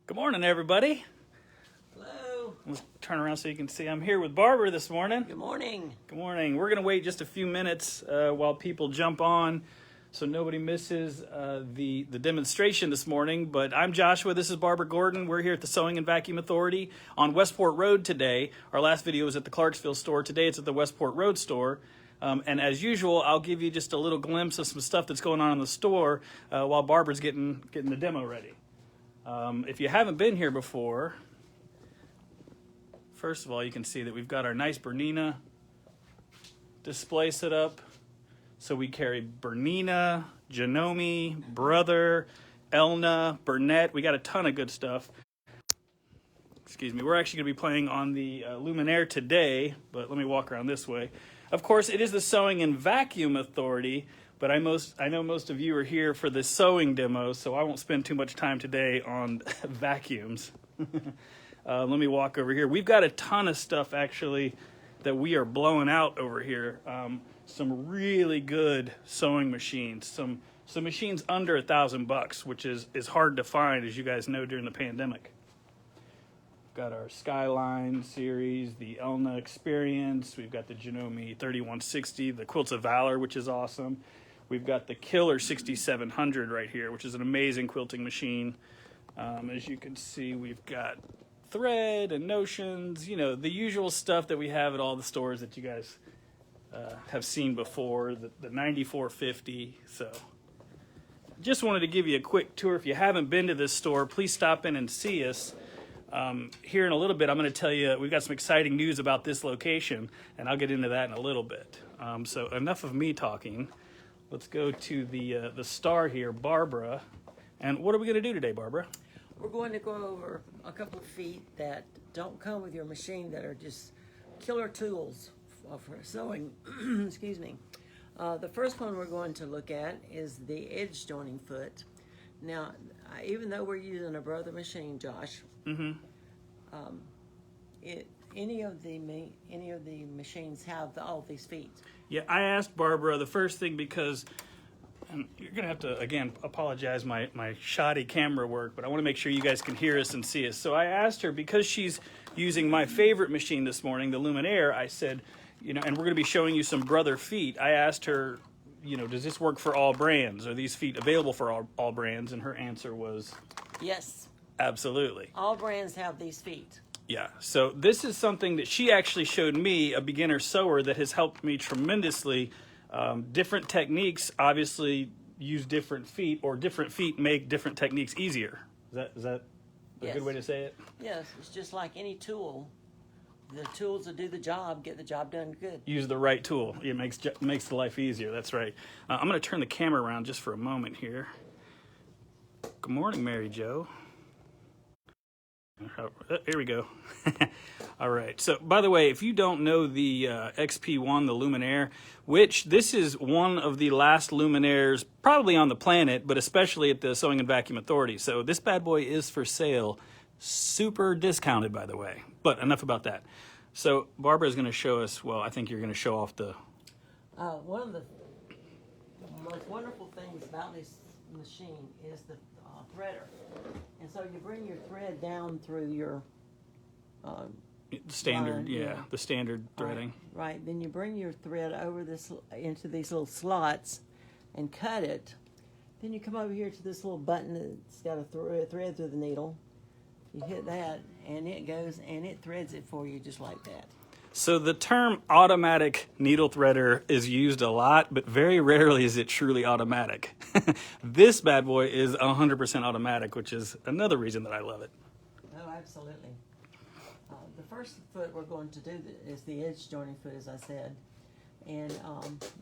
Good morning, everybody. Hello. Let's turn around so you can see. I'm here with Barbara this morning. Good morning. Good morning. We're going to wait just a few minutes while people jump on so nobody misses the demonstration this morning. But I'm Joshua. This is Barbara Gordon. We're here at the Sewing and Vacuum Authority on Westport Road today. Our last video was at the Clarksville store. Today it's at the Westport Road store. And as usual, I'll give you just a little glimpse of some stuff that's going on in the store while Barbara's getting the demo ready. If you haven't been here before, first of all, you can see that we've got our nice Bernina display set up. So we carry Bernina, Janome, Brother, Elna, Burnett. We got a ton of good stuff. Excuse me. We're actually going to be playing on the Luminaire today, but let me walk around this way. Of course, it is the Sewing and Vacuum Authority, but I know most of you are here for the sewing demo, so I won't spend too much time today on vacuums. Let me walk over here. We've got a ton of stuff, actually, that we are blowing out over here. Some really good sewing machines. Some machines under $1,000, which is hard to find, as you guys know, during the pandemic. Got our Skyline series, the Elna Experience. We've got the Janome 3160, the Quilts of Valor, which is awesome. We've got the Killer 6700 right here, which is an amazing quilting machine. As you can see, we've got thread and notions, you know, the usual stuff that we have at all the stores that you guys have seen before, the 9450. So just wanted to give you a quick tour. If you haven't been to this store, please stop in and see us. Here in a little bit, I'm going to tell you we've got some exciting news about this location, and I'll get into that in a little bit. So enough of me talking. Let's go to the star here, Barbara. And what are we going to do today, Barbara? We're going to go over a couple of feet that don't come with your machine that are just killer tools for sewing. Excuse me. The first one we're going to look at is the edge joining foot. Now, even though we're using a Brother machine, Josh, any of the machines have all these feet. Yeah, I asked Barbara the first thing because, and you're going to have to, again, apologize my shoddy camera work, but I want to make sure you guys can hear us and see us. So I asked her, because she's using my favorite machine this morning, the Luminaire, I said, you know, and we're going to be showing you some Brother feet. I asked her, you know, does this work for all brands? Are these feet available for all brands? And her answer was yes. Absolutely. All brands have these feet. Yeah, so this is something that she actually showed me, a beginner sewer, that has helped me tremendously. Different techniques obviously use different feet, or different feet make different techniques easier. Is that a good way to say it? Yes, it's just like any tool. The tools that do the job get the job done good. Use the right tool. It makes the life easier. That's right. I'm going to turn the camera around just for a moment here. Good morning, Mary Jo. Here we go. All right. So, by the way, if you don't know the XP1, the Luminaire, which this is one of the last Luminaires probably on the planet, but especially at the Sewing and Vacuum Authority. So this bad boy is for sale. Super discounted, by the way. But enough about that. So Barbara is going to show us, well, I think you're going to show off the... One of the most wonderful things about this machine is the threader. And so you bring your thread down through your standard, line, the standard threading. Right. Then you bring your thread over into these little slots and cut it. Then you come over here to this little button that's got a thread through the needle. You hit that, and it goes and it threads it for you just like that. So the term automatic needle threader is used a lot, but very rarely is it truly automatic. This bad boy is 100% automatic, which is another reason that I love it. Oh, absolutely. The first foot we're going to do is the edge joining foot, as I said. And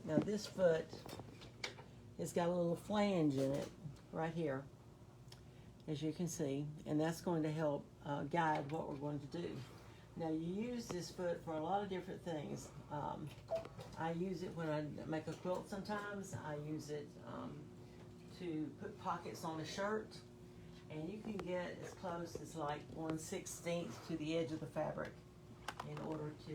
now this foot has got a little flange in it right here, as you can see, and that's going to help guide what we're going to do. Now, you use this foot for a lot of different things. I use it when I make a quilt sometimes. I use it to put pockets on a shirt, and you can get as close as like 1/16 to the edge of the fabric in order to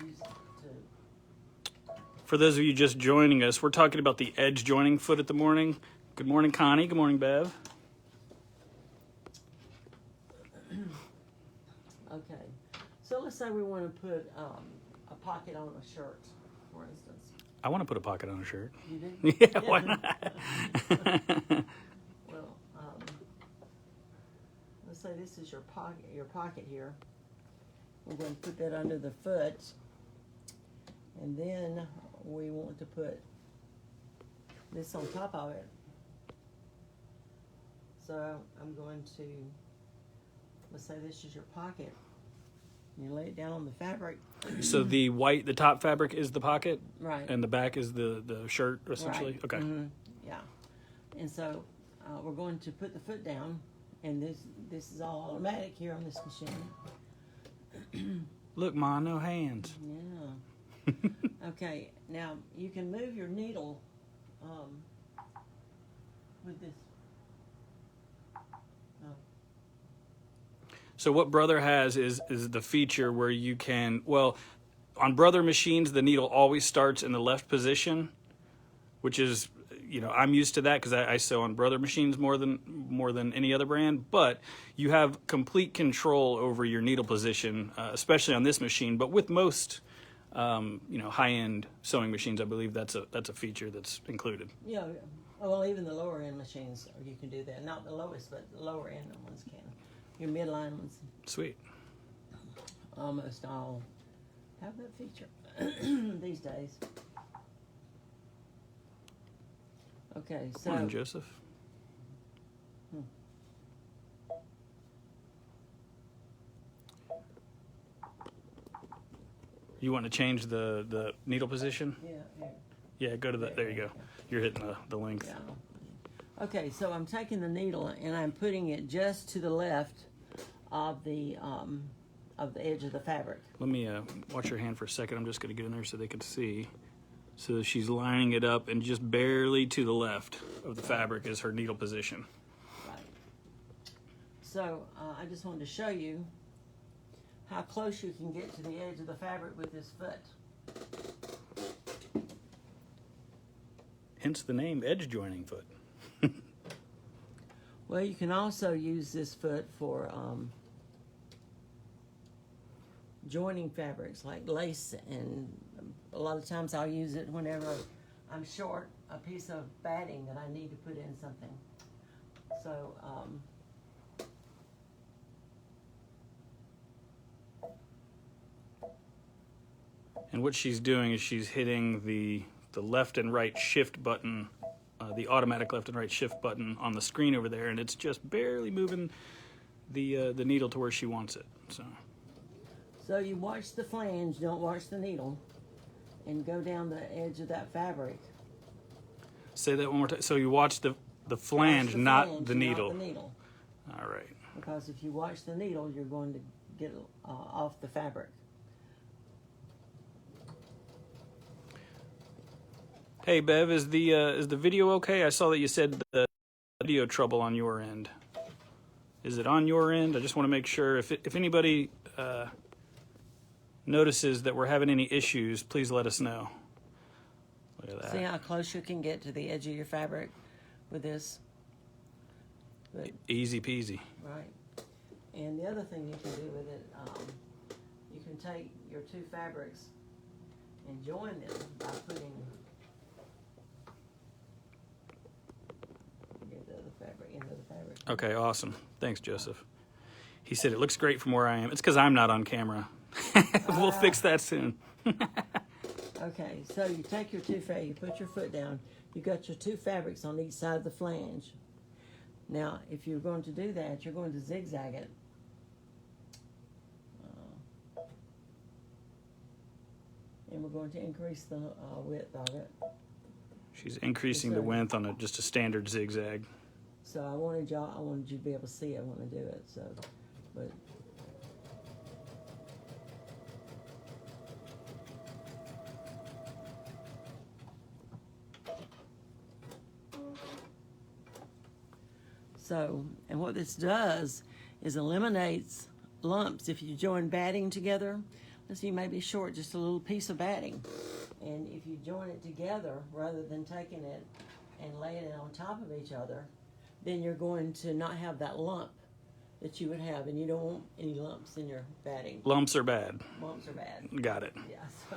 use it to... For those of you just joining us, we're talking about the edge joining foot at the morning. Good morning, Connie. Good morning, Bev. Okay, so let's say we want to put a pocket on a shirt, for instance. I want to put a pocket on a shirt. You do? Yeah, why not? Well, let's say this is your pocket here. We're going to put that under the foot, and then we want to put this on top of it. So I'm going to, let's say this is your pocket. You lay it down on the fabric. So the top fabric is the pocket, Right. and the back is the shirt, essentially. Right. Okay. Mm-hmm. Yeah. And so we're going to put the foot down, and this is all automatic here on this machine. Look, Ma, no hands. Yeah. Okay. Now you can move your needle with this. So what Brother has is the feature where you can, well, on Brother machines, the needle always starts in the left position, which is, I'm used to that because I sew on Brother machines more than any other brand. But you have complete control over your needle position, especially on this machine. But with most, high-end sewing machines, I believe that's a feature that's included. Yeah. Well, even the lower end machines, you can do that. Not the lowest, but the lower end ones can. Your midline ones. Sweet. Almost all have that feature these days. Okay, so. Morning, Joseph. You want to change the needle position? Yeah, yeah. Yeah, go to the, there you go. You're hitting the length. Yeah. Okay, so I'm taking the needle and I'm putting it just to the left of the edge of the fabric. Let me watch your hand for a second. I'm just going to get in there so they can see. So she's lining it up, and just barely to the left of the fabric is her needle position. Right. So I just wanted to show you how close you can get to the edge of the fabric with this foot. Hence the name edge joining foot. Well, you can also use this foot for joining fabrics like lace, and a lot of times I'll use it whenever I'm short a piece of batting that I need to put in something. So And what she's doing is she's hitting the left and right shift button, the automatic left and right shift button on the screen over there, and it's just barely moving the needle to where she wants it. So you watch the flange, don't watch the needle, and go down the edge of that fabric. Say that one more time. So you watch the flange, Watch the not flange, the needle. Not the needle. All right. Because if you watch the needle, you're going to get off the fabric. Hey Bev, is the video okay? I saw that you said the video trouble on your end. Is it on your end? I just want to make sure if anybody notices that we're having any issues, please let us know. Look at that. See how close you can get to the edge of your fabric with this? But, Easy peasy. right. And the other thing you can do with it, you can take your two fabrics and join them by putting the other fabric into the fabric. Okay, awesome. Thanks, Joseph. He said it looks great from where I am. It's because I'm not on camera. We'll fix that soon. Okay, so you take your you put your foot down. You got your two fabrics on each side of the flange. Now, if you're going to do that, you're going to zigzag it. And we're going to increase the width of it. She's increasing the width on just a standard zigzag. So I wanted you to be able to see it when I do it. So, but. So, and what this does is eliminates lumps. If you join batting together, let's see, you may be short just a little piece of batting. And if you join it together, rather than taking it and laying it on top of each other, then you're going to not have that lump that you would have, and you don't want any lumps in your batting. Lumps are bad. Lumps are bad. Got it. Yeah. So,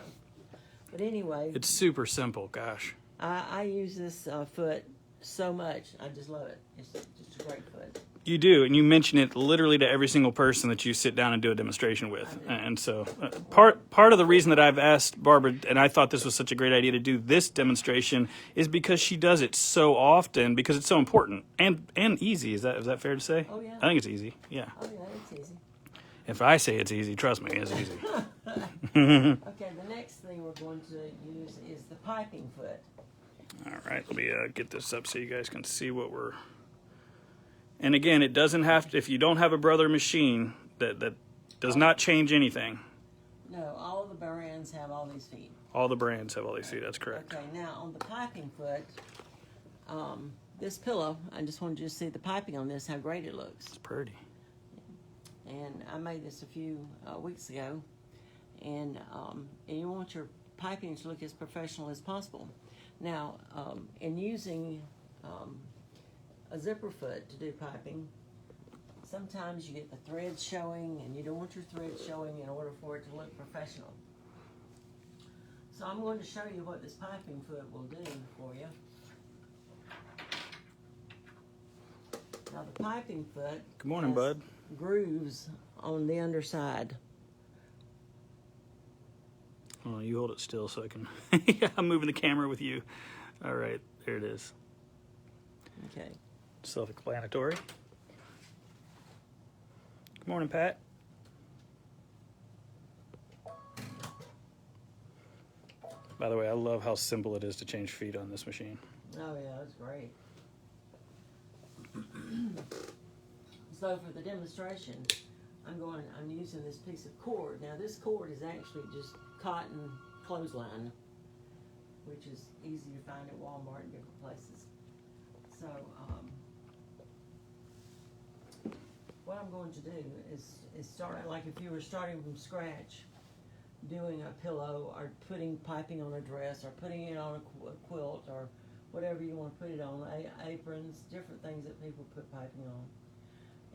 but anyway, It's super simple, gosh. I use this foot so much. I just love it. It's just a great foot. You do, and you mention it literally to every single person that you sit down and do a demonstration with. And so part of the reason that I've asked Barbara, and I thought this was such a great idea to do this demonstration, is because she does it so often, because it's so important and easy. Is that fair to say? Oh, yeah. I think it's easy, yeah. Oh yeah, it's easy. If I say it's easy, trust me, it's easy. Okay, the next thing we're going to use is the piping foot. All right, let me get this up so you guys can see what we're... And again, it doesn't have to, if you don't have a Brother machine, that does not change anything. No, all of the brands have all these feet. All the brands have all these feet, that's correct. Okay, now on the piping foot, this pillow, I just wanted you to see the piping on this, how great it looks. It's pretty. And I made this a few weeks ago, and you want your piping to look as professional as possible. Now, in using a zipper foot to do piping, sometimes you get the threads showing, and you don't want your threads showing in order for it to look professional. So I'm going to show you what this piping foot will do for you. Now the piping foot Good morning, has bud. grooves on the underside. Oh, you hold it still so I can... Yeah, I'm moving the camera with you. All right, there it is. Okay. Self-explanatory. Good morning, Pat. By the way, I love how simple it is to change feet on this machine. Oh yeah, that's great. So for the demonstration, I'm using this piece of cord. Now this cord is actually just cotton clothesline, which is easy to find at Walmart and different places. So what I'm going to do is start, like if you were starting from scratch, doing a pillow or putting piping on a dress or putting it on a quilt or whatever you want to put it on, aprons, different things that people put piping on.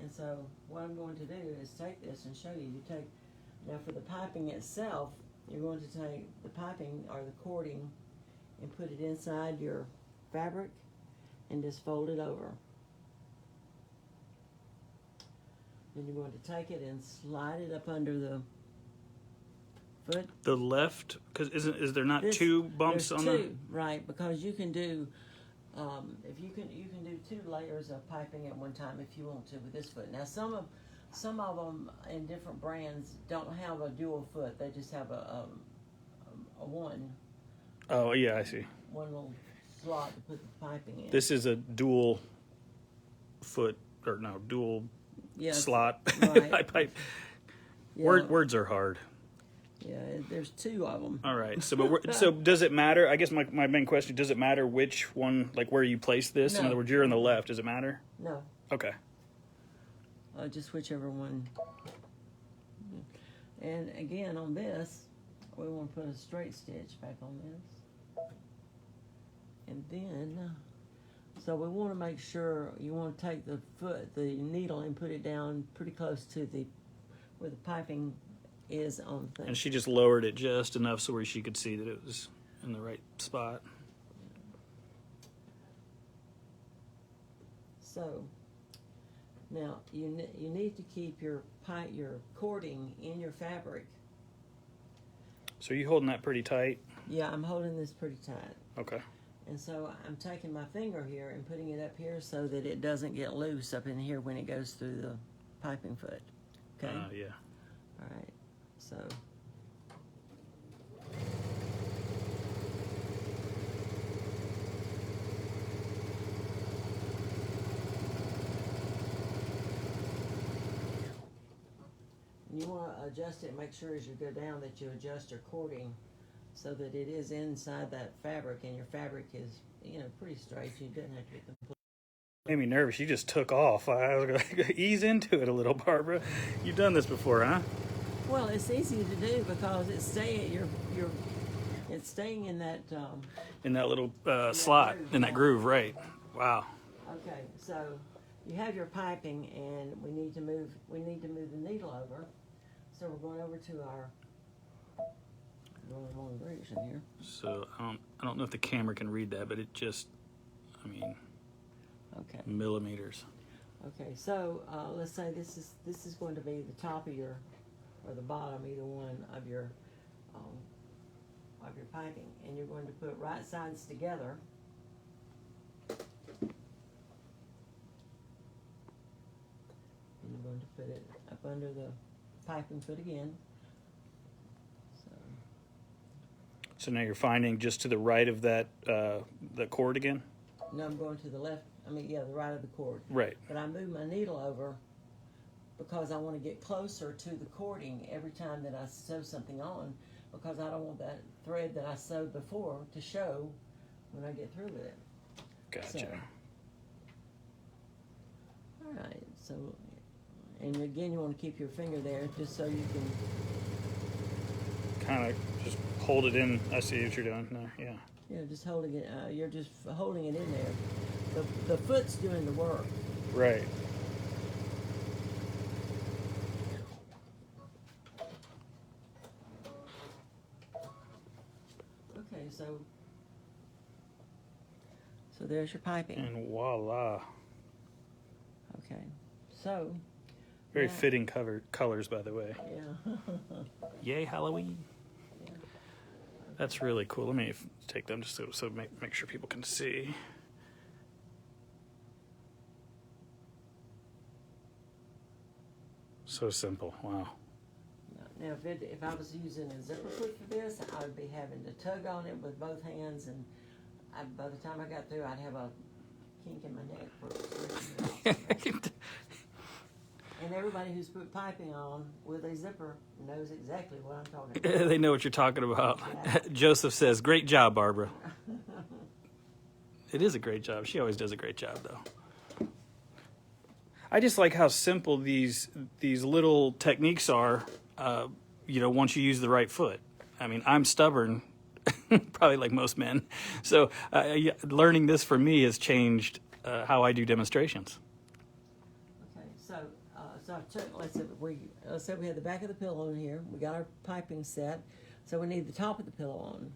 And so what I'm going to do is take this and show you. Now for the piping itself, you're going to take the piping or the cording and put it inside your fabric and just fold it over. Then you're going to take it and slide it up under the foot. The left, because is there not two bumps on two, right? Because you can do, if you can do 2 layers of piping at one time if you want to with this foot. Now some of them in different brands don't have a dual foot; they just have a one. Oh yeah, I see. One little slot to put the piping in. This is a dual foot, or no, dual slot right. pipe. Yeah. Words are hard. Yeah, there's 2 of them. All right. So, so does it matter? I guess my main question: does it matter which one, like where you place this? No. In other words, you're on the left. Does it matter? No, Okay. just whichever one. And again, on this, we want to put a straight stitch back on this. And then, so we want to make sure you want to take the needle and put it down pretty close to where the piping is on the thing. And she just lowered it just enough so where she could see that it was in the right spot. So now you need to keep your cording in your fabric. So you holding that pretty tight? Yeah, I'm holding this pretty tight. Okay. And so I'm taking my finger here and putting it up here so that it doesn't get loose up in here when it goes through the piping foot. Okay? Yeah. All right. So. And you want to adjust it, make sure as you go down that you adjust your cording so that it is inside that fabric and your fabric is, pretty straight. You didn't have to get complete. Made me nervous. You just took off. I was going to ease into it a little, Barbara. You've done this before, huh? Well, it's easy to do because it's staying. It's staying in that. In that little slot, in that groove, right? Wow. Okay, so you have your piping, and we need to move need to move the needle over. So we're going over to our, going the wrong direction here. So I don't know if the camera can read that, but it just, I mean, Okay. millimeters. Okay, so let's say this is going to be the top of your, or the bottom, either one of your piping, and you're going to put right sides together. And you're going to put it up under the piping foot again. So now you're finding just to the right of that the cord again. No, I'm going to the left. I mean, yeah, the right of the cord. Right. But I move my needle over because I want to get closer to the cording every time that I sew something on, because I don't want that thread that I sewed before to show when I get through with it. Gotcha. So, all right. So, and again, you want to keep your finger there just so you can. Kind of just hold it in. I see what you're doing. No, yeah. Yeah, just holding it. You're just holding it in there. The foot's doing the work. Right. Okay, so there's your piping. And voila. Okay, so Very now- fitting colors, by the way. Yeah. Yay, Halloween. Yeah. That's really cool. Let me take them just so make sure people can see. So simple. Wow. Now, if I was using a zipper foot for this, I would be having to tug on it with both hands, and by the time I got through, I'd have a kink in my neck for stretching it out. And everybody who's put piping on with a zipper knows exactly what I'm talking about. They know what you're talking about. Yeah. Joseph says, "Great job, Barbara." It is a great job. She always does a great job, though. I just like how simple these little techniques are. Once you use the right foot. I mean, I'm stubborn, probably like most men. So learning this for me has changed how I do demonstrations. Okay, so let's say we had the back of the pillow in here. We got our piping set, so we need the top of the pillow on.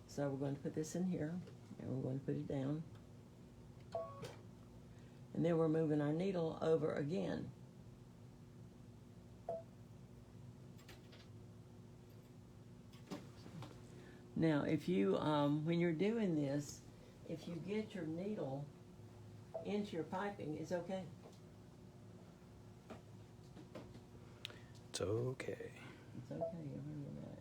So we're going to put this in here, and we're going to put it down, and then we're moving our needle over again. Now, if you, when you're doing this, if you get your needle into your piping, it's okay. It's okay. It's okay. Remember that.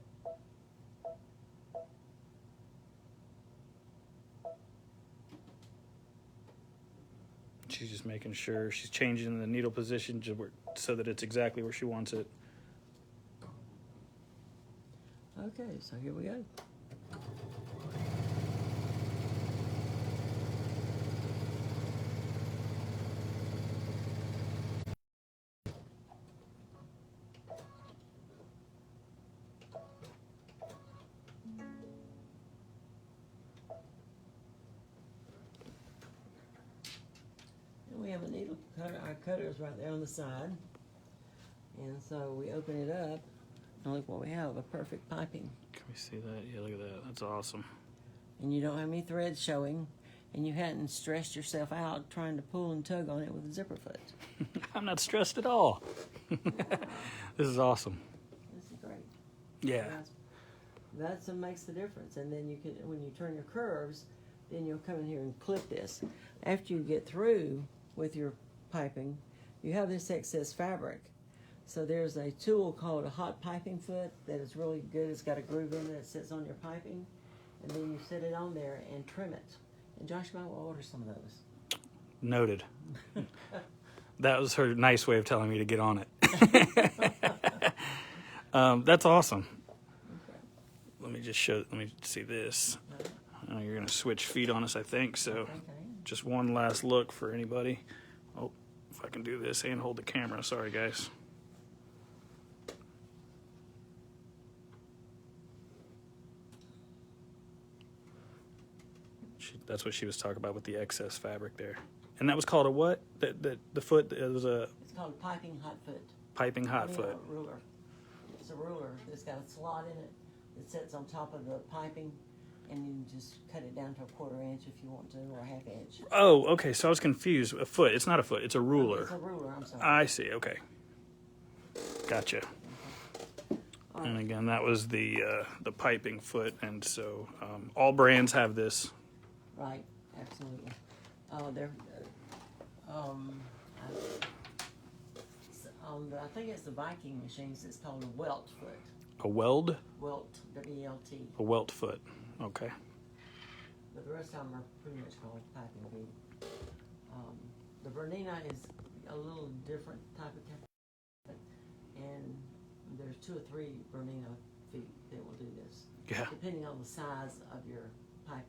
She's just making sure she's changing the needle position so that it's exactly where she wants it. Okay, so here we go. And we have a needle cutter. Our cutter is right there on the side. And so we open it up, and look what we have, a perfect piping. Can we see that? Yeah, look at that. That's awesome. And you don't have any threads showing, and you hadn't stressed yourself out trying to pull and tug on it with a zipper foot. I'm not stressed at all. This is awesome. This is great. Yeah. That's what makes the difference. And then you can, when you turn your curves, then you'll come in here and clip this. After you get through with your piping, you have this excess fabric. So there's a tool called a hot piping foot that is really good. It's got a groove in it that sits on your piping, and then you set it on there and trim it. And Josh might want to order some of those. Noted. That was her nice way of telling me to get on it. That's awesome. Okay. Let me see this. You're going to switch feet on us, I think. So Okay. just one last look for anybody. Oh, if I can do this and hold the camera. Sorry, guys. That's what she was talking about with the excess fabric there. And that was called a what? The foot, it was a It's called a piping hot foot. piping hot I mean, foot. a ruler. It's a ruler that's got a slot in it that sits on top of the piping, and you just cut it down to a 1/4 inch if you want to, or a 1/2 inch. Oh, okay. So I was confused. A foot. It's not a foot. It's a ruler. It's a ruler, I'm sorry. I see. Okay. Gotcha. All And right. again, that was the piping foot, and so all brands have this. Right, absolutely. They're, I think it's the Viking machines, it's called a welt foot. A weld, Welt, W-E-L-T. a welt foot. Okay. But the rest of them are pretty much called piping feet. The Bernina is a little different type of cat, and there's 2 or 3 Bernina feet that will do this, Yeah. depending on the size of your piping.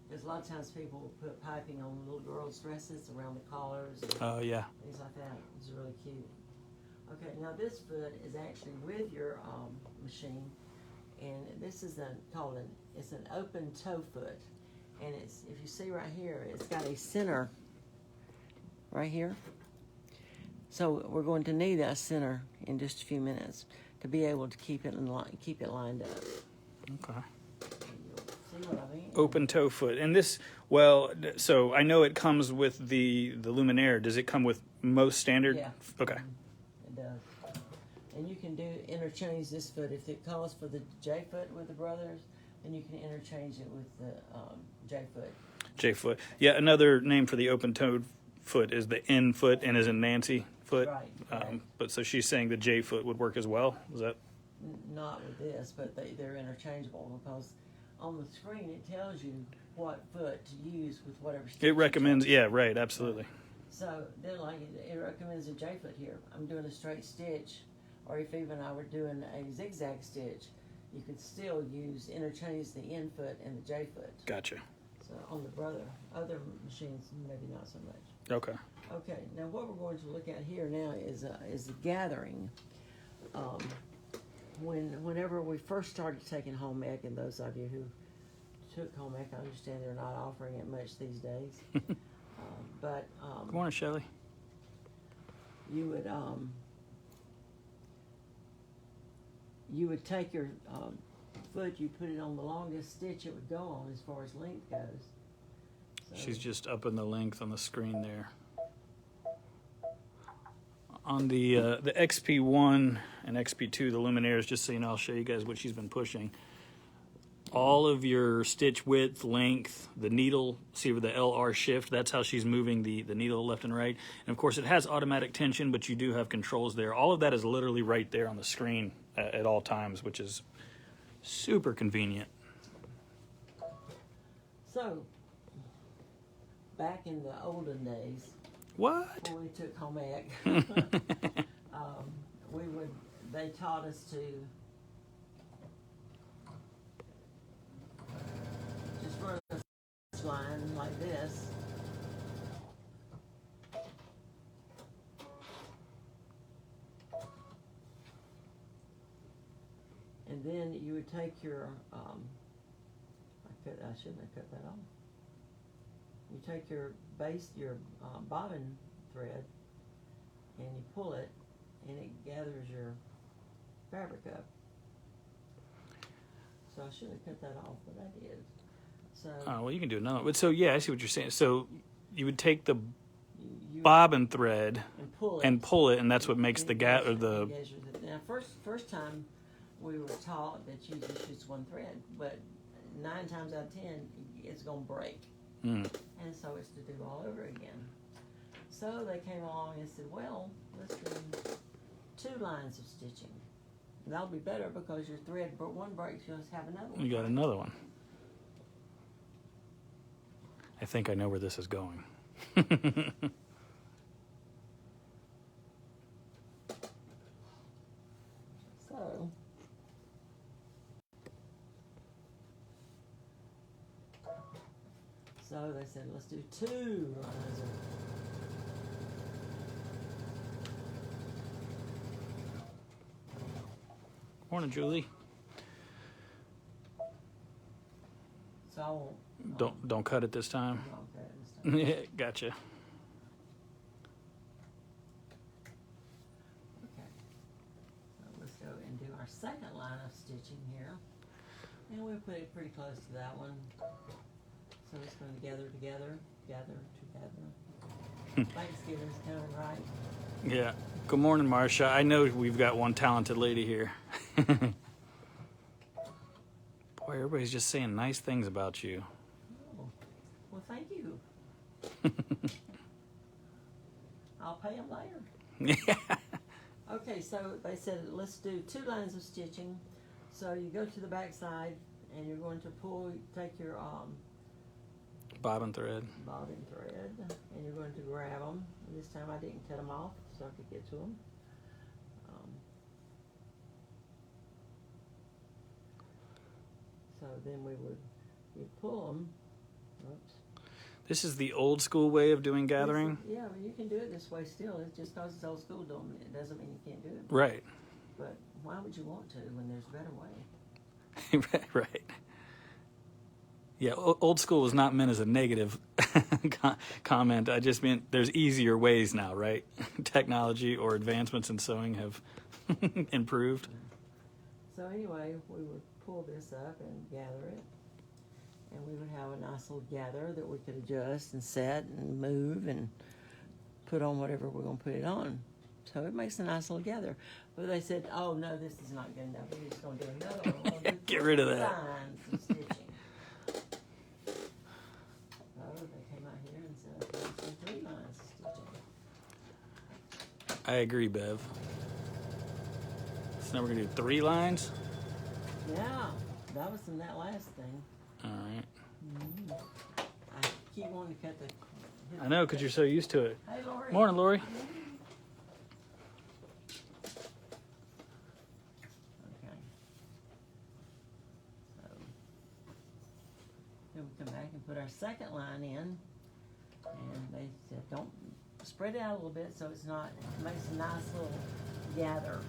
There's a lot of times people will put piping on little girls' dresses around the collars and Oh, yeah. things like that. It's really cute. Okay, now this foot is actually with your machine, and this is it's an open toe foot, and it's, if you see right here, it's got a center right here. So we're going to need that center in just a few minutes to be able to keep it lined up. Okay. You'll see what I mean? Open toe foot. And this, well, so I know it comes with the Luminaire. Does it come with most standard? Yeah. Okay. It does. And you can interchange this foot. If it calls for the J foot with the brothers, then you can interchange it with the J foot. J foot. Yeah, another name for the open toed foot is the N foot, N is in Nancy foot. Right. But so she's saying the J foot would work as well. Is that? Not with this, but they're interchangeable because on the screen it tells you what foot to use with whatever stitch. It you recommends. choose. Yeah, right. Absolutely. So then, like it recommends a J foot here. I'm doing a straight stitch, or if even I were doing a zigzag stitch, you could still interchange the N foot and the J foot. Gotcha. So on the other machines, maybe not so much. Okay. Okay, now what we're going to look at here now is the gathering. Whenever we first started taking home ec, and those of you who took home ec, I understand they're not offering it much these days. But Good morning, Shelley. you would take your foot, you put it on the longest stitch it would go on as far as length goes. So, She's just up in the length on the screen there. On the XP1 and XP2, the Luminaires, just so you know, I'll show you guys what she's been pushing. All of your stitch width, length, the needle, see with the LR shift, that's how she's moving the needle left and right. And of course it has automatic tension, but you do have controls there. All of that is literally right there on the screen at all times, which is super convenient. So, back in the olden days, What? when we took home ec, they taught us to just run a stitch line like this. And then you would take your, I shouldn't have cut that off. You take your bobbin thread, and you pull it, and it gathers your fabric up. So I should have cut that off, but I did. So Oh, well, you can do another one. But so, yeah, I see what you're saying. So you would take the you bobbin thread and pull it, and that's what makes the gap or the. Now, first time we were taught that you just use one thread, but 9 times out of 10, it's gonna break. Mm. And so it's to do all over again. So they came along and said, well, let's do 2 lines of stitching. And that'll be better because your thread, one breaks, you'll just have another one. You got another one. I think I know where this is going. So they said, let's do 2 lines of. Morning, Julie. So I won't. Don't cut it this time. Okay, this time. Gotcha. our second line of stitching here. And we'll put it pretty close to that one. So it's going to gather together, gather together. Thanksgiving's coming, right? Yeah. Good morning, Marcia. I know we've got one talented lady here. Boy, everybody's just saying nice things about you. Oh, well, thank you. I'll pay them later. Yeah. Okay, so they said let's do 2 lines of stitching. So you go to the back side and you're going to take your Bobbin thread. bobbin thread, and you're going to grab them. This time I didn't cut them off so I could get to them. So then you'd pull them. Oops. This is the old school way of doing gathering? Yeah, but you can do it this way still. It's just because it's old school doing it doesn't mean you can't do it. Right. But why would you want to when there's a better way? Right. Yeah, old school was not meant as a negative comment. I just meant there's easier ways now, right? Technology or advancements in sewing have improved. So anyway, we would pull this up and gather it. And we would have a nice little gather that we could adjust and set and move and put on whatever we're going to put it on. So it makes a nice little gather. But they said, oh, no, this is not good enough. We're just going to do another one. We're gonna do Get rid of that. lines of stitching. So they came out here and said, okay, let's do 3 lines of stitching. I agree, Bev. So now we're going to do 3 lines? Yeah, that was from that last thing. All right. I keep wanting to cut the... I know, because you're so used to it. Hey, Lori. Morning, Lori. Okay. So then we come back and put our second line in, and they said don't spread it out a little bit so it makes a nice little gather.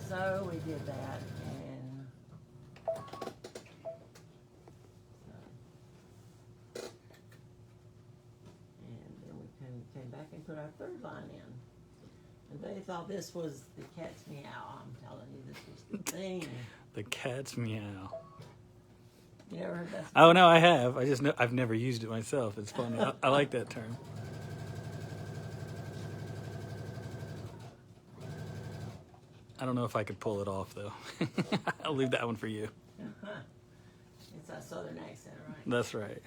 So we did that, and then we came back and put our third line in. And they thought this was the cat's meow. I'm telling you, this was the thing. The cat's meow. You never heard that? Oh, no, I have. I just know I've never used it myself. It's funny. I like that term. I don't know if I could pull it off, though. I'll leave that one for you. It's that southern accent, right? That's right.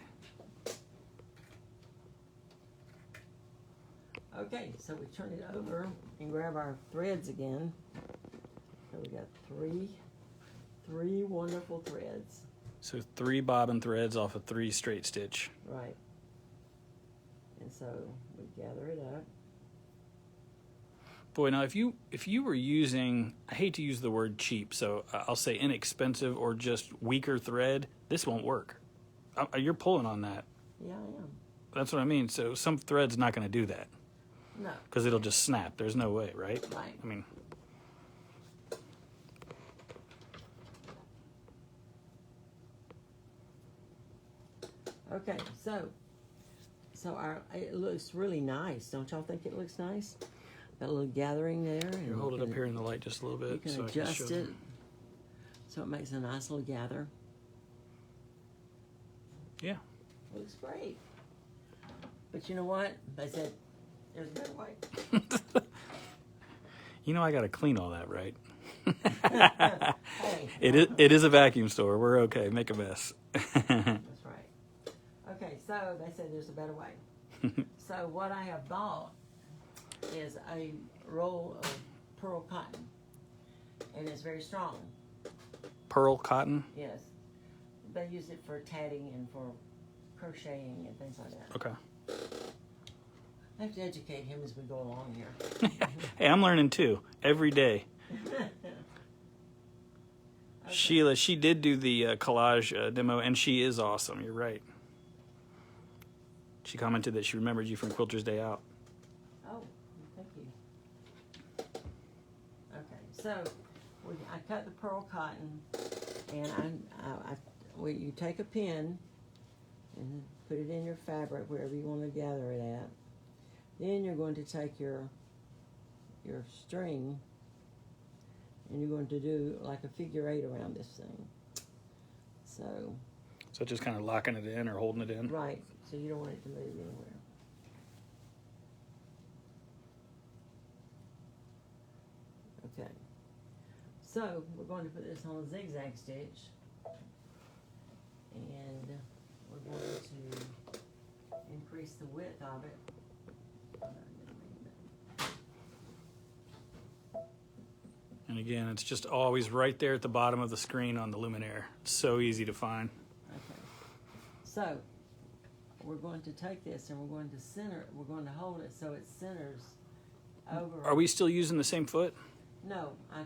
Okay, so we turn it over and grab our threads again. So we got three wonderful threads. So 3 bobbin threads off of 3 straight stitch. Right. And so we gather it up. Boy, now if you were using, I hate to use the word cheap, so I'll say inexpensive or just weaker thread, this won't work. You're pulling on that. Yeah, I am. That's what I mean. So some thread's not going to do that No. because it'll just snap. There's no way, right? Right. I mean, Okay, so it looks really nice. Don't y'all think it looks nice? Got a little gathering there. And you hold it up here in the light just a little bit. You can so adjust I can show it them. so it makes a nice little gather. Yeah. Looks great. But you know what? They said there's a better way. You know I got to clean all that, right? Hey, It is a vacuum store. We're okay. Make a mess. that's right. Okay, so they said there's a better way. So what I have bought is a roll of pearl cotton, and it's very strong. Pearl cotton. Yes, they use it for tatting and for crocheting and things like that. Okay. I have to educate him as we go along here. Hey, I'm learning too every day. Okay. Sheila, she did do the collage demo, and she is awesome. You're right. She commented that she remembered you from Quilter's Day Out. Oh, thank you. Okay, so I cut the pearl cotton, and you take a pin and put it in your fabric wherever you want to gather it at. Then you're going to take your string and you're going to do like a figure 8 around this thing. So, just kind of locking it in or holding it in. right, so you don't want it to move anywhere. Okay, so we're going to put this on a zigzag stitch, and we're going to increase the width of it. And again, it's just always right there at the bottom of the screen on the Luminaire. It's so easy to find. Okay, so we're going to take this and we're going to center, we're going to hold it so it centers over. Are we still using the same foot? No, I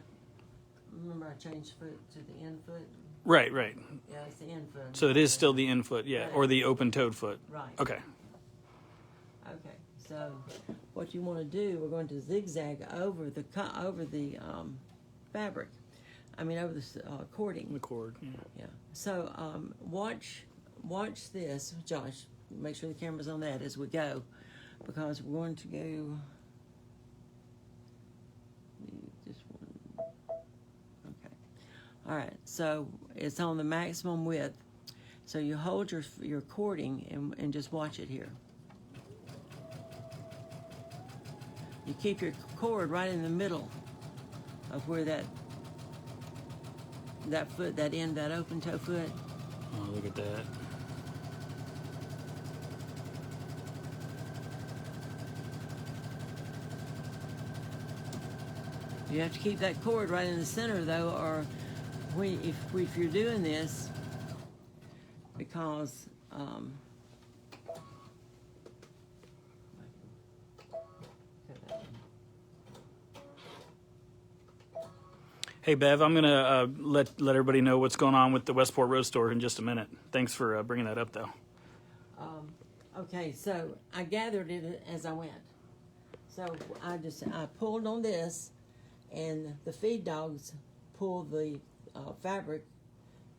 remember I changed foot to the end foot. Right, right. Yeah, it's the end foot. So it is still the in foot, yeah, or the open-toed foot. Right. Okay. Okay, so what you want to do, we're going to zigzag over the fabric. I mean, over the cording. The cord. Yeah. Yeah. So watch this, Josh. Make sure the camera's on that as we go, because we're going to go. This one. Okay. All right. So it's on the maximum width. So you hold your cording and just watch it here. You keep your cord right in the middle of where that foot, that end, that open toe foot. Oh, look at that. You have to keep that cord right in the center, though, or if you're doing this, because Hey, Bev, I'm going to let everybody know what's going on with the Westport Road Store in just a minute. Thanks for bringing that up, though. okay, so I gathered it as I went. So I pulled on this, and the feed dogs pulled the fabric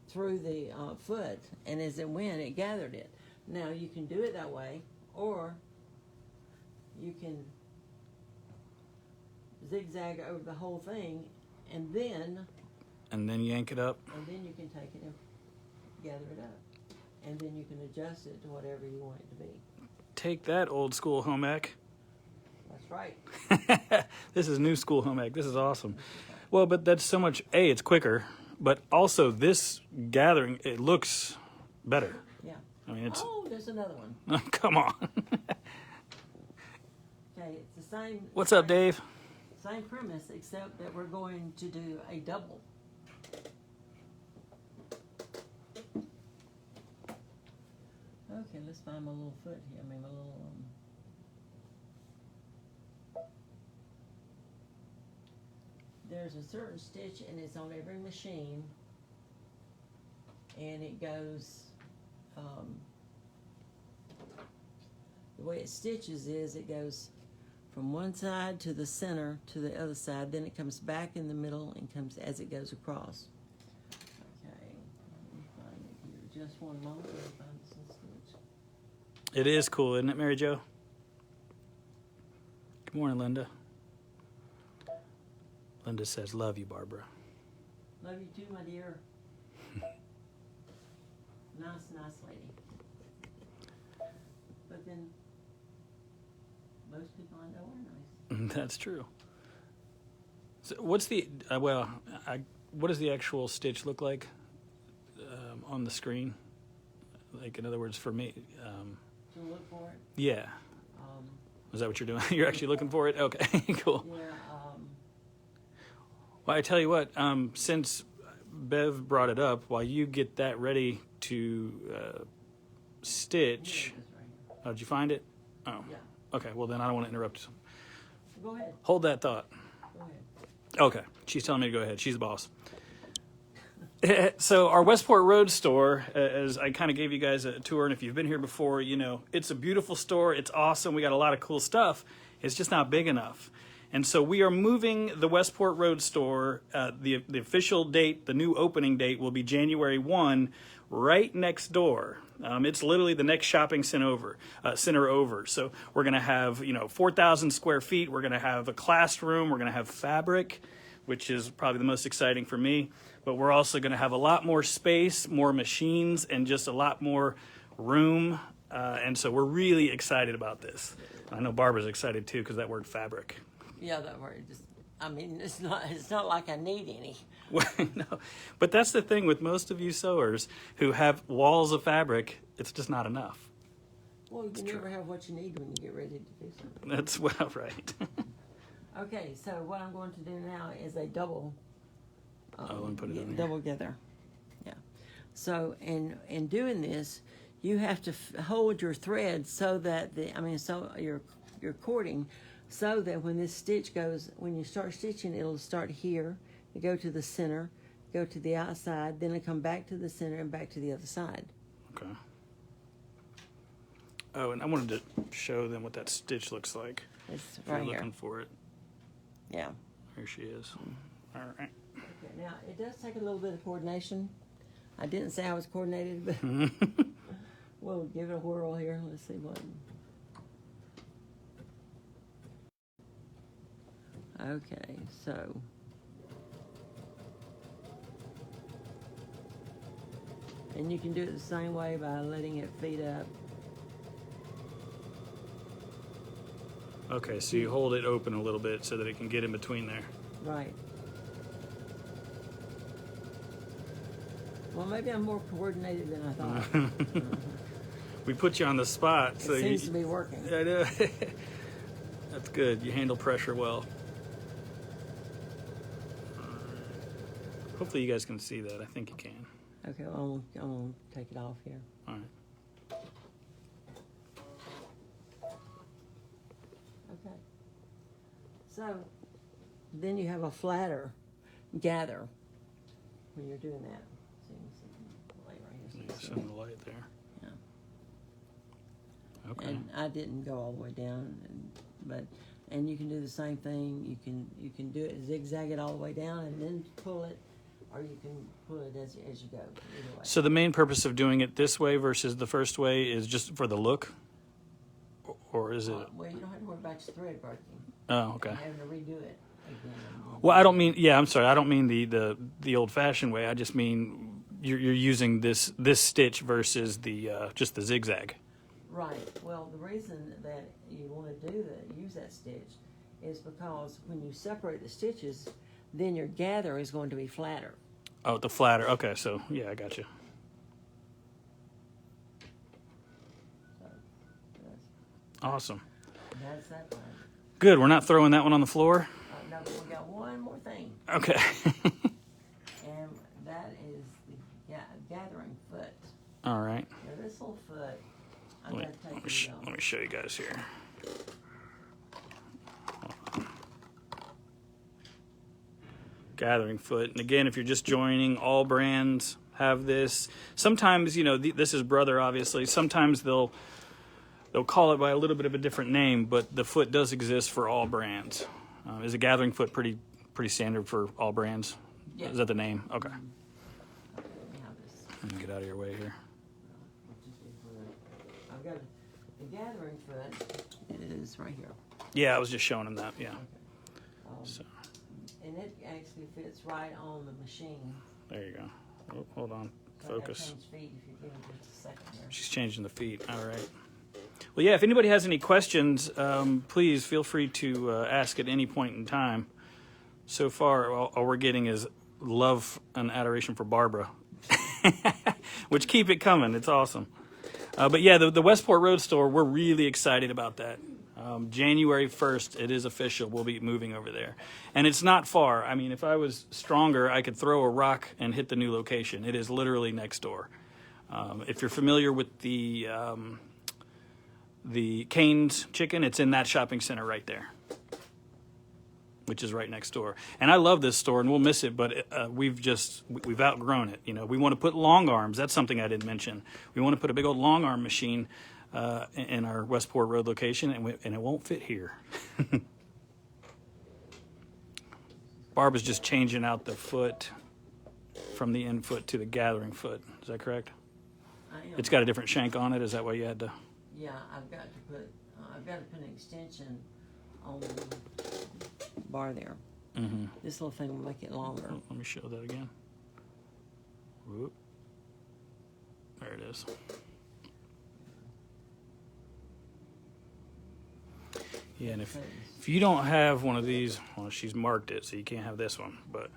through the foot, and as it went, it gathered it. Now you can do it that way, or you can zigzag over the whole thing, and then yank it up. And then you can take it and gather it up, and then you can adjust it to whatever you want it to be. Take that, old school home ec. That's right. This is new school home ec. This is awesome. Well, but that's so much. A, it's quicker, but also this gathering, it looks better. Yeah. I mean, it's. Oh, there's another one. Come on. Okay, it's the same. What's up, Dave? Same premise, except that we're going to do a double. Okay, let's find my little foot here. I mean, my little. There's a certain stitch, and it's on every machine, and it goes. The way it stitches is it goes from one side to the center to the other side, then it comes back in the middle and comes as it goes across. Okay, let me find it here. Just one moment. Let me find this little stitch. It is cool, isn't it, Mary Jo? Good morning, Linda. Linda says, love you, Barbara. Love you too, my dear. Nice lady. But then, most people I know are nice. That's true. So what's the, what does the actual stitch look like on the screen? Like, in other words, for me. To look for it? Yeah. Is that what you're doing? You're actually looking for it? Okay, cool. Yeah. Well, I tell you what, since Bev brought it up, while you get that ready to stitch. Oh, did you find it? Oh. Yeah. Okay, well then I don't want to interrupt. Go ahead. Hold that thought. Go ahead. Okay, she's telling me to go ahead. She's the boss. So our Westport Road store, as I kind of gave you guys a tour, and if you've been here before, you know, it's a beautiful store. It's awesome. We got a lot of cool stuff. It's just not big enough. And so we are moving the Westport Road store. The official date, the new opening date, will be January 1, right next door. It's literally the next shopping center over. So we're going to have, 4,000 square feet. We're going to have a classroom. We're going to have fabric. which is probably the most exciting for me. But we're also going to have a lot more space, more machines, and just a lot more room. And so we're really excited about this. I know Barbara's excited too because that word fabric. Yeah, that word just. I mean, it's not like I need any. Well, no, but that's the thing with most of you sewers who have walls of fabric. It's just not enough. Well, you never have what you need when you get ready to do something. That's well right. Okay, so what I'm going to do now is a double. Let me put it in here. Double gather. Yeah. So in doing this, you have to hold your thread so that so your cording, so that when this stitch goes, when you start stitching, it'll start here, you go to the center, go to the outside, then it'll come back to the center and back to the other side. Okay. Oh, and I wanted to show them what that stitch looks like. It's If right you're here. looking for it. Yeah. Here she is. All right. Okay, now it does take a little bit of coordination. I didn't say I was coordinated, but we'll give it a whirl here. Let's see what. Okay, so. And you can do it the same way by letting it feed up. Okay, so you hold it open a little bit so that it can get in between there. Right. Well, maybe I'm more coordinated than I thought. We put you on the spot, so It seems to be working. I know. That's good. You handle pressure well. Hopefully you guys can see that. I think you can. Okay, well, I'm gonna take it off here. All right. Okay. So then you have a flatter gather when you're doing that. So you can see the light right here. So you Yeah, see send it. the light there. Yeah. Okay. And I didn't go all the way down, and you can do the same thing. You can do it, zigzag it all the way down, and then pull it, or you can pull it as you go. Either way. So the main purpose of doing it this way versus the first way is just for the look, or is it? Well, you don't have to worry about your thread breaking. Oh, okay. And having to redo it again. Well, I don't mean. Yeah, I'm sorry. I don't mean the old-fashioned way. I just mean you're using this stitch versus the just the zigzag. Right. Well, the reason that you want to use that stitch is because when you separate the stitches, then your gather is going to be flatter. Oh, the flatter. Okay, so yeah, I got you. So Awesome. that's that one. Good. We're not throwing that one on the floor. No, we got one more thing, Okay. and that is the gathering foot. All right. Now this little foot, I'm Let going to me, take it let me show you guys here. Gathering foot. And again, if you're just joining, all brands have this. Sometimes, this is Brother, obviously. Sometimes they'll call it by a little bit of a different name, but the foot does exist for all brands. Is a gathering foot pretty standard for all brands? Yeah. Is that the name? Okay. Okay, let me have this. Let me get out of your way here. I've got the gathering foot is right here. Yeah, I was just showing him that. Yeah. So And it actually fits right on the machine. there you go. Oh, hold on. So I gotta Focus. change feet if you give me just a second here. She's changing the feet. All right. Well, yeah, if anybody has any questions, please feel free to ask at any point in time. So far, all we're getting is love and adoration for Barbara, which keep it coming. It's awesome. But yeah, the Westport Road store, we're really excited about that. January 1st, it is official. We'll be moving over there. And it's not far. I mean, if I was stronger, I could throw a rock and hit the new location. It is literally next door. If you're familiar with the Cane's Chicken, it's in that shopping center right there, which is right next door. And I love this store, and we'll miss it, but we've outgrown it. We want to put long arms. That's something I didn't mention. We want to put a big old long arm machine in our Westport Road location, and it won't fit here. Barb is just changing out the foot from the end foot to the gathering foot. Is that correct? I am. It's got a different shank on it. Is that why you had to? Yeah, I've got to put an extension on the bar there. This little thing will make it longer. Oh, let me show that again. Whoop. There it is. Yeah, and if you don't have one of these, well, she's marked it, so you can't have this one. But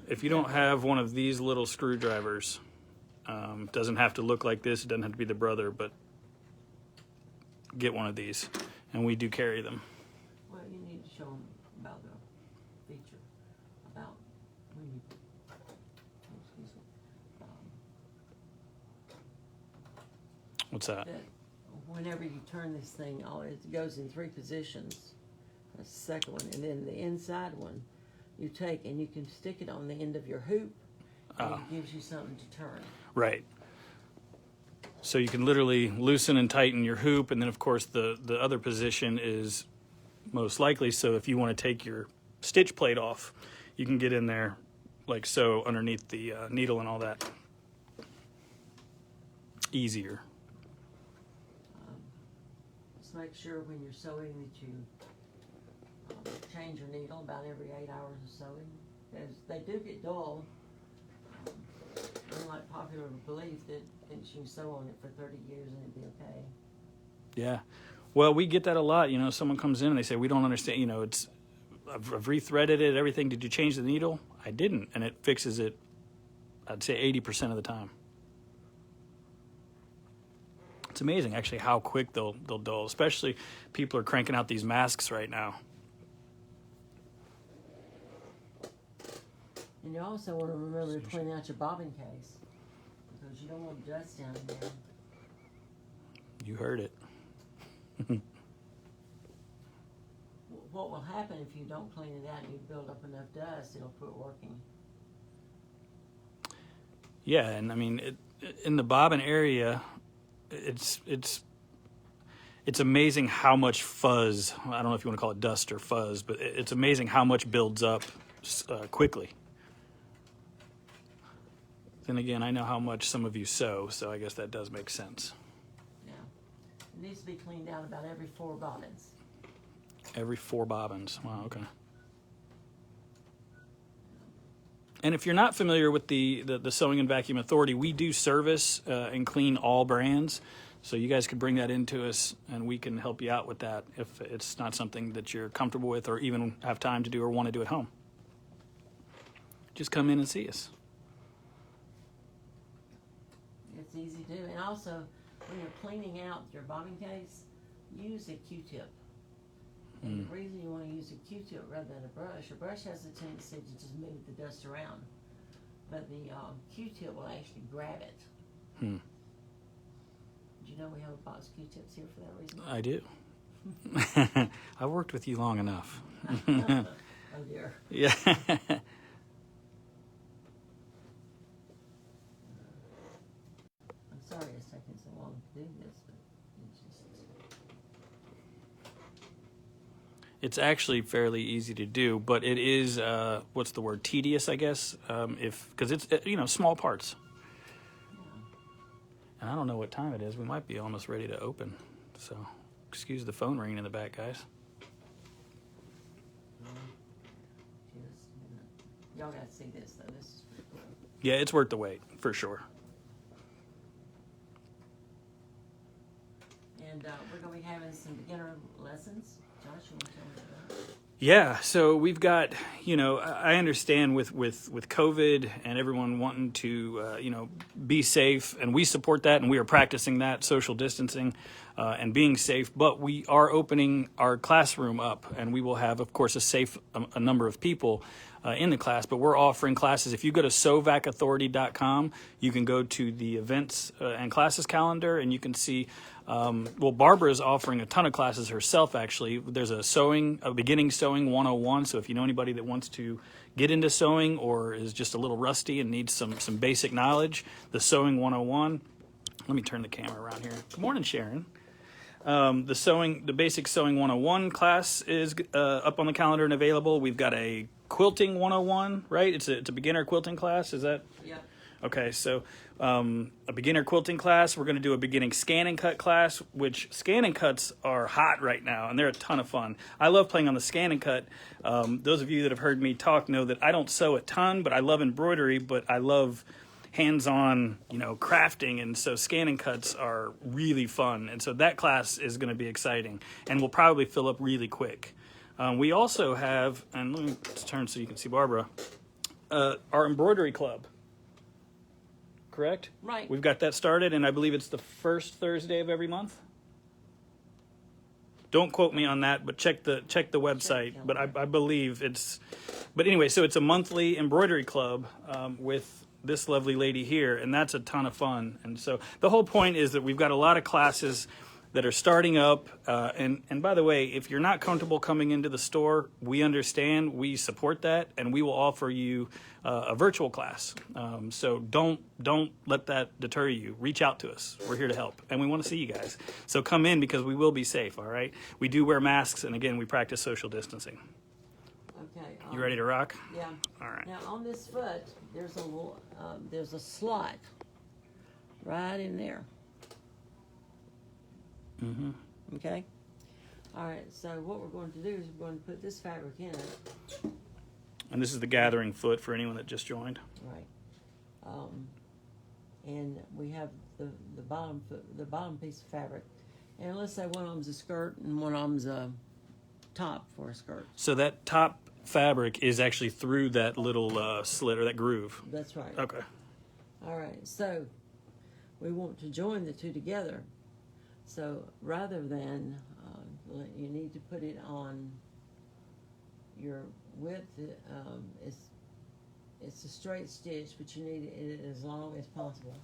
if you don't have one of these little screwdrivers, doesn't have to look like this. It doesn't have to be the brother, but get one of these, and we do carry them. Well, you need to show them about the feature, about when you, excuse me, What's that? that whenever you turn this thing on, it goes in 3 positions. That's the second one, and then the inside one, you take and you can stick it on the end of your hoop, and it gives you something to turn. Right. So you can literally loosen and tighten your hoop, and then of course the other position is most likely so if you want to take your stitch plate off, you can get in there like so underneath the needle and all that. Easier. Just make sure when you're sewing that you change your needle about every 8 hours of sewing, because they do get dull. Unlike popular belief that thinks you can sew on it for 30 years and it'd be okay. Yeah. Well, we get that a lot. You know, someone comes in and they say, we don't understand, you know, I've rethreaded it, everything. Did you change the needle? I didn't. And it fixes it, I'd say 80% of the time. It's amazing actually how quick they'll dull, especially people are cranking out these masks right now. And you also want to remember to clean out your bobbin case, because you don't want dust down there. You heard it. What will happen if you don't clean it out and you build up enough dust, it'll quit working. Yeah, and I mean, in the bobbin area, it's amazing how much fuzz, I don't know if you want to call it dust or fuzz, but it's amazing how much builds up quickly. Then again, I know how much some of you sew, so I guess that does make sense. Yeah. It needs to be cleaned out about every 4 bobbins. Every 4 bobbins. Wow, okay. And if you're not familiar with the Sewing and Vacuum Authority, we do service and clean all brands. So you guys could bring that into us, and we can help you out with that if it's not something that you're comfortable with or even have time to do or want to do at home. Just come in and see us. It's easy to do. And also, when you're cleaning out your bobbin case, use a Q-tip. And the reason you want to use a Q-tip rather than a brush has a tendency to just move the dust around. But the Q-tip will actually grab it. Hmm. Do you know we have a box of Q-tips here for that reason? I do. I've worked with you long enough. Oh dear. Yeah. I'm sorry it's taking so long to do this, but it's just... It's actually fairly easy to do, but it is, what's the word, tedious, I guess, because it's, small parts. And I don't know what time it is. We might be almost ready to open. So, excuse the phone ringing in the back, guys. Y'all got to see this, though. This is pretty cool. Yeah, it's worth the wait, for sure. And we're going to be having some beginner lessons. Josh, you want to tell me about that? Yeah, so we've got, I understand with COVID and everyone wanting to, be safe, and we support that, and we are practicing that, social distancing and being safe, but we are opening our classroom up, and we will have, of course, a number of people in the class, but we're offering classes. If you go to sewvacauthority.com, you can go to the events and classes calendar, and you can see, Barbara is offering a ton of classes herself, actually. There's a beginning sewing 101, so if you know anybody that wants to get into sewing or is just a little rusty and needs some basic knowledge, the Sewing 101. Let me turn the camera around here. Good morning, Sharon. The Basic Sewing 101 class is up on the calendar and available. We've got a Quilting 101, right? It's a beginner quilting class, is that? Yeah. Okay, so a beginner quilting class. We're going to do a beginning scan and cut class, which scan and cuts are hot right now, and they're a ton of fun. I love playing on the scan and cut. Those of you that have heard me talk know that I don't sew a ton, but I love embroidery, but I love hands-on, crafting, and so scan and cuts are really fun. And so that class is going to be exciting, and we'll probably fill up really quick. We also have, and let me turn so you can see Barbara, our embroidery club. Correct? Right. We've got that started, and I believe it's the first Thursday of every month. Don't quote me on that, but check the website. But I believe it's. But anyway, so it's a monthly embroidery club with this lovely lady here, and that's a ton of fun. And so the whole point is that we've got a lot of classes that are starting up. And by the way, if you're not comfortable coming into the store, we understand, we support that, and we will offer you a virtual class. So don't let that deter you. Reach out to us. We're here to help, and we want to see you guys. So come in because we will be safe, all right? We do wear masks, and again, we practice social distancing. Okay. You ready to rock? Yeah. All right. Now on this foot, there's a little, there's a slot right in there. Mm-hmm. Okay. All right. So what we're going to do is we're going to put this fabric in it. And this is the gathering foot for anyone that just joined. Right. And we have the bottom foot, the bottom piece of fabric, and let's say one of them's a skirt and one of them's a top for a skirt. So that top fabric is actually through that little slit or that groove. That's right. Okay. All right. So we want to join the two together. So rather than, you need to put it on your width. It's a straight stitch, but you need it as long as possible.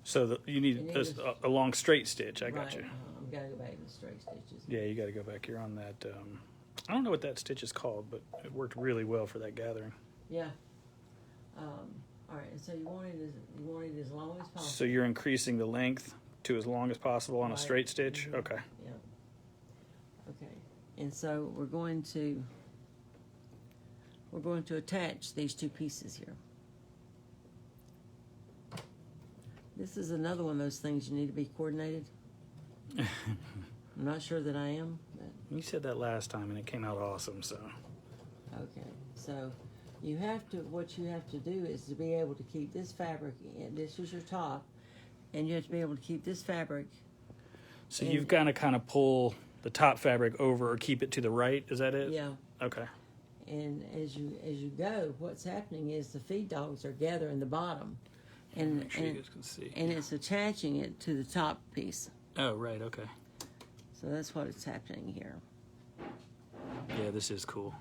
So you need a long straight stitch. I got Right. you. I've got to go back to the straight stitches. Yeah, you got to go back. You're on that. I don't know what that stitch is called, but it worked really well for that gathering. Yeah. All right. And so you want it as long as possible. So you're increasing the length to as long as possible on a straight stitch. Mm-hmm. Okay. Yeah. Okay. And so we're going to attach these two pieces here. This is another one of those things you need to be coordinated. I'm not sure that I am. But You said that last time, and it came out awesome. So. okay. So what you have to do is to be able to keep this fabric in. This is your top, and you have to be able to keep this fabric. So you've got to kind of pull the top fabric over or keep it to the right. Is that it? Yeah. Okay. And as you go, what's happening is the feed dogs are gathering the bottom, and Make sure you guys can see. and it's attaching it to the top piece. Oh, right. Okay. So that's what is happening here. Yeah, this is cool.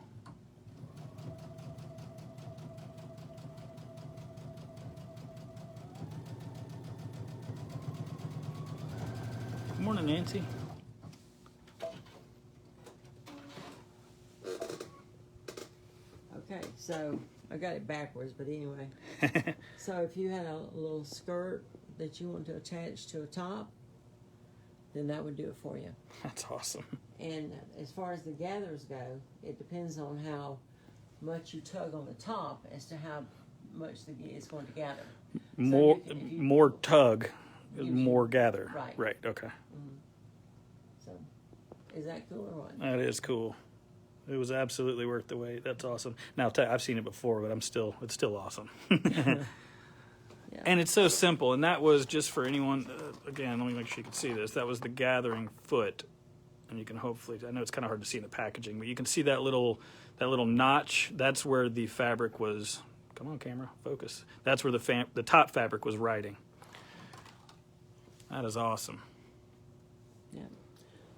Good morning, Nancy. Okay, so I got it backwards, but anyway. So if you had a little skirt that you want to attach to a top, then that would do it for you. That's awesome. And as far as the gathers go, it depends on how much you tug on the top as to how much it's going to gather. More, if you- more tug, Gives more you- gather. Right. Right. Okay. So, is that cool or what? That is cool. It was absolutely worth the wait. That's awesome. Now I've seen it before, but it's still awesome. Yeah. And it's so simple. And that was just for anyone. Again, let me make sure you can see this. That was the gathering foot, and you can hopefully. I know it's kind of hard to see in the packaging, but you can see that little notch. That's where the fabric was. Come on, camera, focus. That's where the top fabric was riding. That is awesome. Yeah.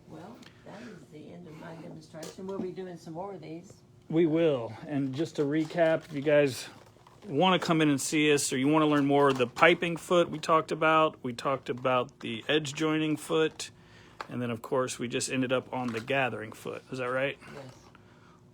Well, that is the end of my demonstration. We'll be doing some more of these. We will. And just to recap, if you guys want to come in and see us or you want to learn more of the piping foot we talked about the edge joining foot, and then of course we just ended up on the gathering foot. Is that right? Yes.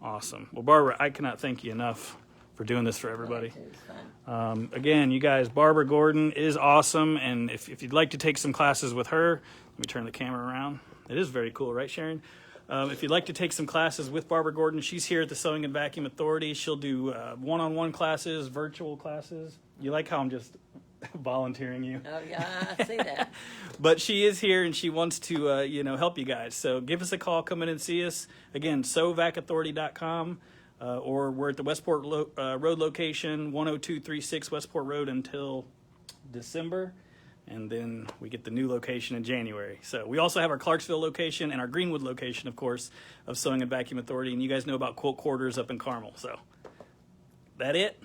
Awesome. Well, Barbara, I cannot thank you enough for doing this for everybody. It was fun. Again, you guys, Barbara Gordon is awesome, and if you'd like to take some classes with her, let me turn the camera around. It is very cool, right, Sharon? If you'd like to take some classes with Barbara Gordon, she's here at the Sewing and Vacuum Authority. She'll do one-on-one classes, virtual classes. You like how I'm just volunteering you? Oh, yeah, I see that. But she is here and she wants to, help you guys. So give us a call, come in and see us. Again, sewvacauthority.com, or we're at the Westport Road location, 10236 Westport Road until December. And then we get the new location in January. So we also have our Clarksville location and our Greenwood location, of course, of Sewing and Vacuum Authority. And you guys know about Quilt Quarters up in Carmel. So that it?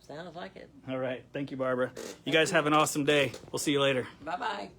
Sounds like it. All right. Thank you, Barbara. You guys have an awesome day. We'll see you later. Bye-bye.